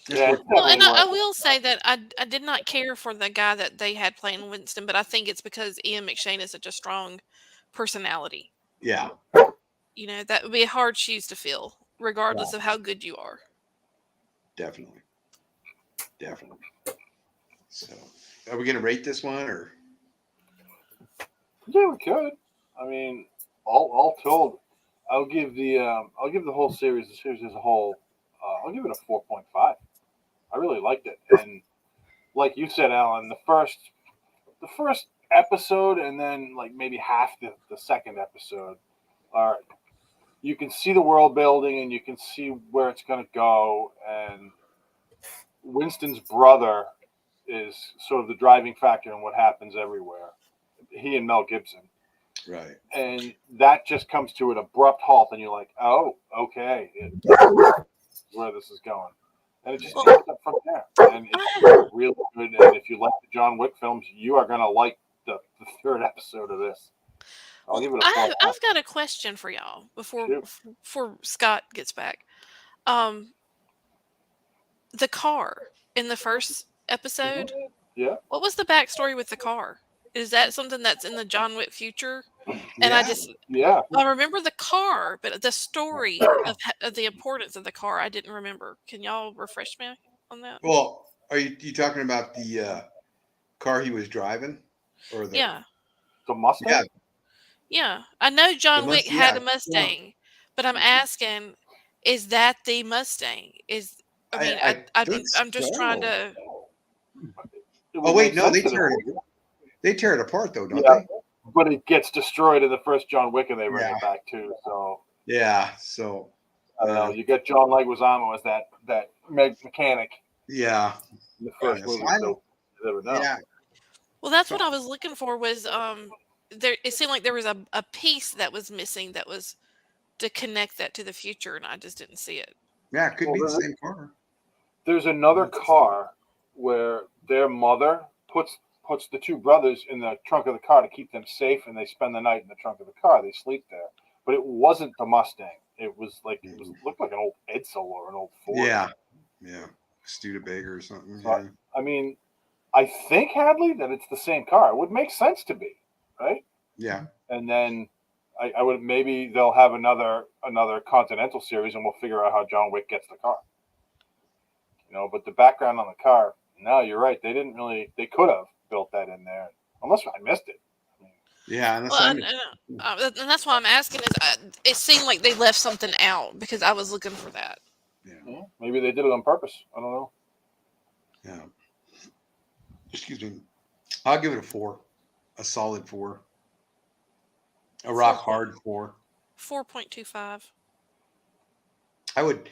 Yeah, Well, and I will say that I did not care for the guy that they had playing Winston, but I think it's because Ian McShane is such a strong personality. Yeah. That would be a hard shoes to fill, regardless of how good you are. Definitely. So, are we going to rate this one, or? Yeah, we could. I mean, all told, I'll give the whole series, the series as a whole, I'll give it a 4.5. I really liked it, and like you said, Alan, the first episode, and then like maybe half the second episode are you can see the world building and you can see where it's going to go. And Winston's brother is sort of the driving factor in what happens everywhere. He and Mel Gibson. Right. And that just comes to an abrupt halt, and you're like, oh, okay, where this is going. And it just picks up from there. And it's really good. And if you like the John Wick films, you are going to like the third episode of this. I'll give it a I've got a question for y'all before Scott gets back. The car in the first episode. Yeah. What was the backstory with the car? Is that something that's in the John Wick future? And Yeah. I remember the car, but the story of the importance of the car, I didn't remember. Can y'all refresh me on that? Well, are you talking about the car he was driving, or the the Mustang? Yeah. I know John Wick had a Mustang, but I'm asking, is that the Mustang? I'm just trying to. Oh wait, no, they tear it apart though, don't they? But it gets destroyed in the first John Wick, and they bring it back too. So so I don't know. You get John Leguizamo as that mechanic. Yeah. In the first movie, so you never know. Yeah. Well, that's what I was looking for. Was there? It seemed like there was a piece that was missing that was to connect that to the future, and I just didn't see it. Yeah, it could be the same car. There's another car where their mother puts the two brothers in the trunk of the car to keep them safe, and they spend the night in the trunk of the car. They sleep there, but it wasn't the Mustang. It was like looked like an old Edsel or an old Ford. Yeah. Studebaker or something. So, I mean, I think, Hadley, that it's the same car. It would make sense to be, right? Yeah. And then I would maybe they'll have another Continental series, and we'll figure out how John Wick gets the car. But the background on the car, no, you're right. They didn't really. They could have built that in there, unless I missed it. And that's why I'm asking. Is it seemed like they left something out because I was looking for that. Yeah, maybe they did it on purpose. I don't know. Yeah. Excuse me. I'll give it a 4, a solid 4, a rock hard 4. 4.25. I would,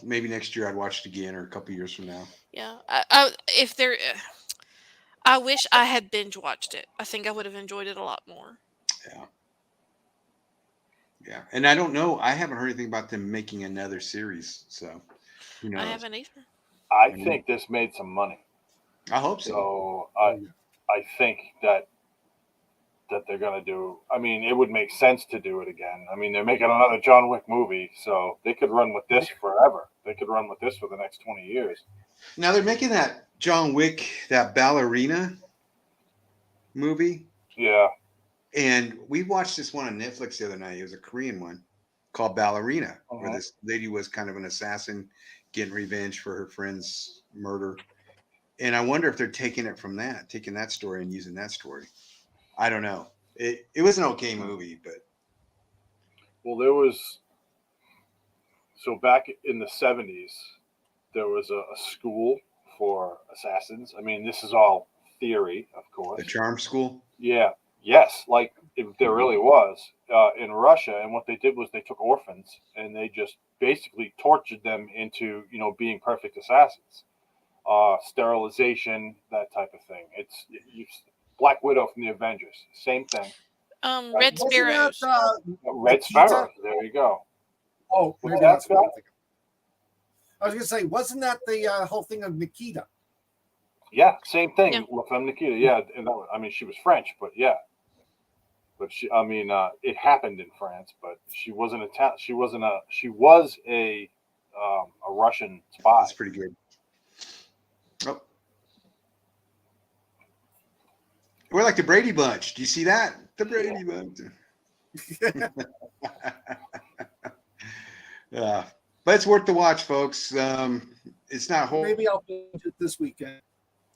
maybe next year I'd watch it again, or a couple years from now. Yeah, I wish I had binge watched it. I think I would have enjoyed it a lot more. Yeah, and I don't know. I haven't heard anything about them making another series, so I haven't either. I think this made some money. I hope so. So I think that they're going to do. I mean, it would make sense to do it again. I mean, they're making another John Wick movie, so they could run with this forever. They could run with this for the next 20 years. Now they're making that John Wick, that ballerina movie. Yeah. And we watched this one on Netflix the other night. It was a Korean one called Ballerina, where this lady was kind of an assassin getting revenge for her friend's murder. And I wonder if they're taking that story and using that story. I don't know. It was an okay movie, but. Well, there was. So back in the 70s, there was a school for assassins. I mean, this is all theory, of course. The charm school? Yeah. Yes, like if there really was in Russia, and what they did was they took orphans and they just basically tortured them into being perfect assassins, sterilization, that type of thing. It's Black Widow from the Avengers, same thing. Red Sparrows. Red Sparrows. There you go. Oh, maybe that's what I'm thinking. I was going to say, wasn't that the whole thing of Nikita? Yeah, same thing. La Femme Nikita. Yeah, and she was French, but yeah. But it happened in France, but she wasn't She was a Russian spy. That's pretty good. Oh, we're like the Brady Bunch. Do you see that? The Brady Bunch. Yeah, but it's worth the watch, folks. It's not whole. Maybe I'll binge it this weekend.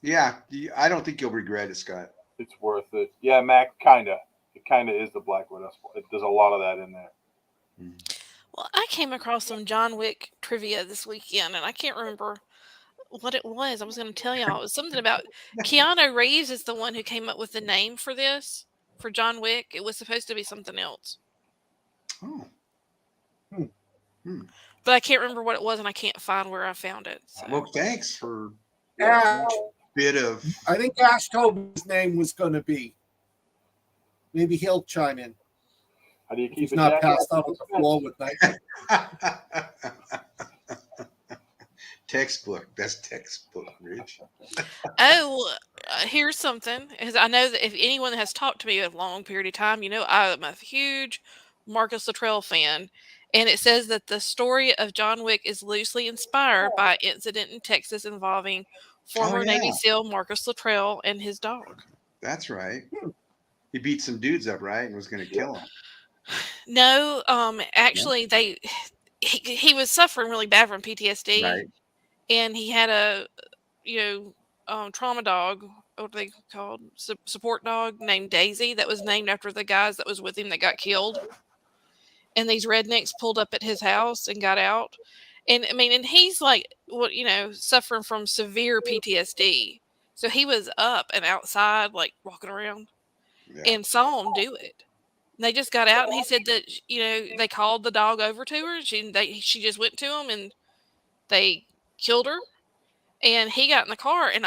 Yeah, I don't think you'll regret it, Scott. It's worth it. Yeah, Mac, kinda. It kind of is the Black Widow. There's a lot of that in there. Well, I came across some John Wick trivia this weekend, and I can't remember what it was. I was going to tell y'all. It was something about Keanu Reeves is the one who came up with the name for this, for John Wick. It was supposed to be something else. Oh. But I can't remember what it was, and I can't find where I found it. So. Well, thanks for Ash, bit of. I think Ash told me his name was going to be. Maybe he'll chime in. How do you keep He's it not down? passed out on the floor with night. Textbook. That's textbook, Rich. Oh, here's something. As I know that if anyone has talked to me a long period of time, you know I'm a huge Marcus Luttrell fan. And it says that the story of John Wick is loosely inspired by an incident in Texas involving former Navy SEAL Marcus Luttrell and his dog. That's right. He beat some dudes up, right, and was going to kill them. No, actually, he was suffering really bad from PTSD, Right. and he had a trauma dog. What are they called? Support dog named Daisy. That was named after the guys that was with him that got killed. And these rednecks pulled up at his house and got out. And I mean, and he's like, suffering from severe PTSD. So he was up and outside, like walking around, and saw him do it. And they just got out, and he said that they called the dog over to her. She just went to him, and they killed her. And he got in the car, and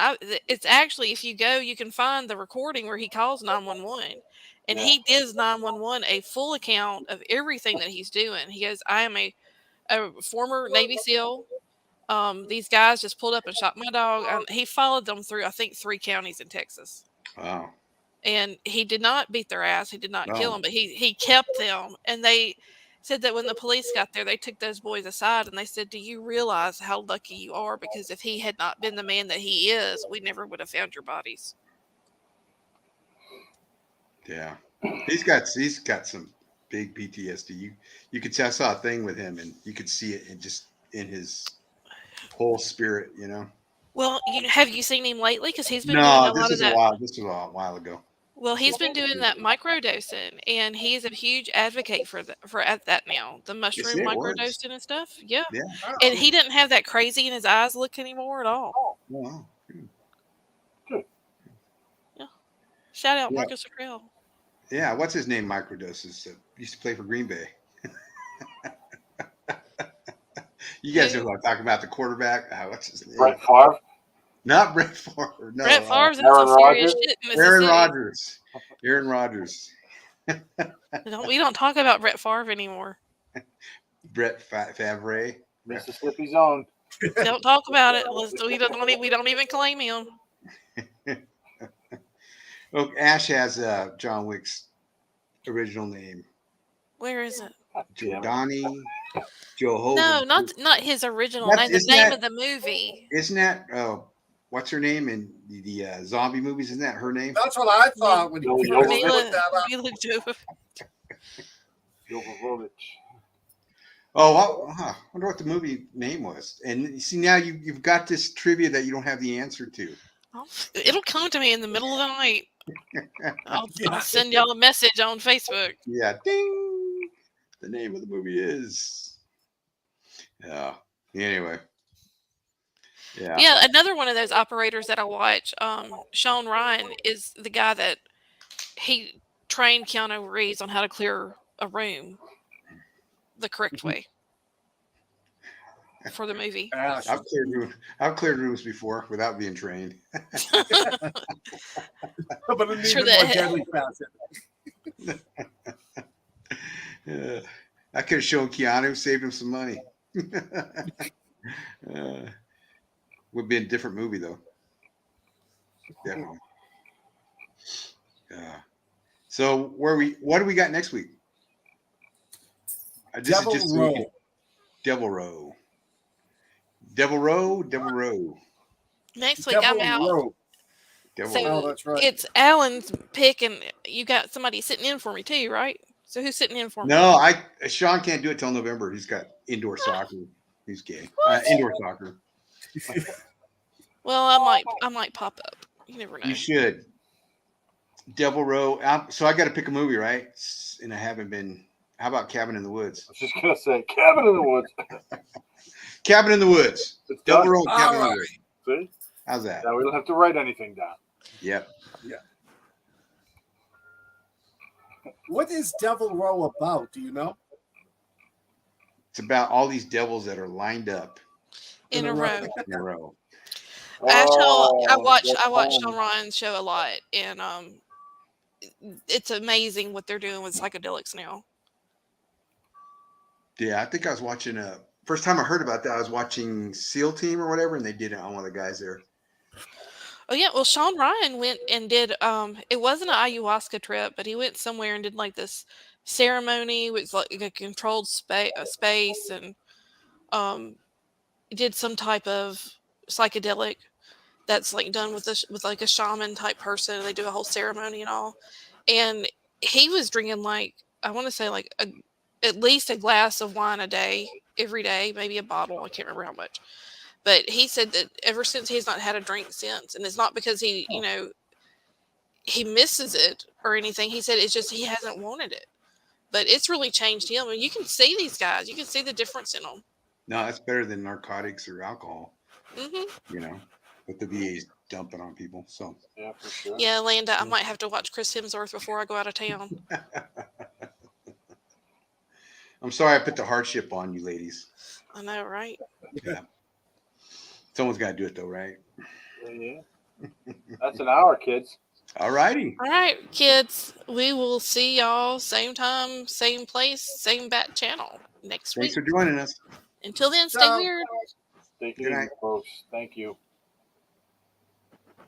it's actually, if you go, you can find the recording where he calls 911. And he gives 911 a full account of everything that he's doing. He goes, I am a former Navy SEAL. These guys just pulled up and shot my dog. He followed them through, I think, 3 counties in Texas. Wow. And he did not beat their ass. He did not kill them, but he kept them. And they said that when the police got there, they took those boys aside and they said, do you realize how lucky you are? Because if he had not been the man that he is, we never would have found your bodies. Yeah. He's got some big PTSD. You could tell, I saw a thing with him, and you could see it in his whole spirit, Well, have you seen him lately? Because he's been doing No, a lot of that. This was a while ago. Well, he's been doing that microdosing, and he's a huge advocate for that now. The mushroom microdosing and stuff. Yeah. And he didn't have that crazy in his eyes look anymore at all. Wow. Good. Yeah. Shout out Marcus Luttrell. Yeah, what's his name? Microdoses. Used to play for Green Bay. You guys know what I'm talking about. The quarterback. What's his name? Brett Favre. Not Brett Favre. No. Brett Favre's in some serious shit in Mississippi. Aaron Rodgers. We don't talk about Brett Favre anymore. Brett Favre. Mississippi's own. Don't talk about it. We don't even claim him. Look, Ash has John Wick's original name. Where is it? Jordani. Jehovah. No, not his original name. The name of the movie. Isn't that what's her name in the zombie movies? Isn't that her name? That's what I thought when you Mila that Jovovich. Oh, I wonder what the movie name was. And you see, now you've got this trivia that you don't have the answer to. It'll come to me in the middle of the night. I'll send y'all a message on Facebook. Yeah, ding. The name of the movie is. Yeah. Anyway. Yeah. Yeah, another one of those operators that I watch, Sean Ryan, is the guy that he trained Keanu Reeves on how to clear a room the correct way for the movie. I've cleared rooms before without being trained. But an even more deadly facet. I could have shown Keanu, saved him some money. Would be a different movie though. Definitely. So what do we got next week? Devil Row. Next week I'm out. That's right. It's Alan's pick, and you got somebody sitting in for me too, right? So who's sitting in for me? No, Sean can't do it till November. He's got indoor soccer. He's gay. Indoor soccer. Well, I might pop up. You never know. You should. Devil Row. So I got to pick a movie, right? And I haven't been. How about Cabin in the Woods? I was just gonna say Cabin in the Woods. Cabin in the Woods. Devil Row. Cabin in the Woods. See? How's that? Now we don't have to write anything down. Yep. Yeah. What is Devil Row about? Do you know? It's about all these devils that are lined up in a row. in a row. I Oh, watch that's Sean fun. Ryan's show a lot, and it's amazing what they're doing with psychedelics now. Yeah, I think I was watching first time I heard about that, I was watching SEAL Team or whatever, and they did it on one of the guys there. Oh yeah, well Sean Ryan went and did it wasn't an ayahuasca trip, but he went somewhere and did like this ceremony with like a controlled space and did some type of psychedelic that's like done with with like a shaman type person. They do a whole ceremony and all. And he was drinking like I want to say like at least a glass of wine a day, every day, maybe a bottle. I can't remember how much. But he said that ever since he's not had a drink since, and it's not because he, he misses it or anything. He said it's just he hasn't wanted it. But it's really changed him. And you can see these guys. You can see the difference in them. No, that's better than narcotics or alcohol. Mm-hmm. With the VA's dumping on people. So Yeah, for sure. Yeah, Landa, I might have to watch Chris Hemsworth before I go out of town. I'm sorry I put the hardship on you ladies. I know, right? Yeah. Someone's got to do it though, right? Yeah. That's an hour, kids. All righty. All right, kids. We will see y'all same time, same place, same bat channel next Thanks week. for joining us. Until then, stay Ciao. weird. Stay Good night. tuned, folks. Thank you.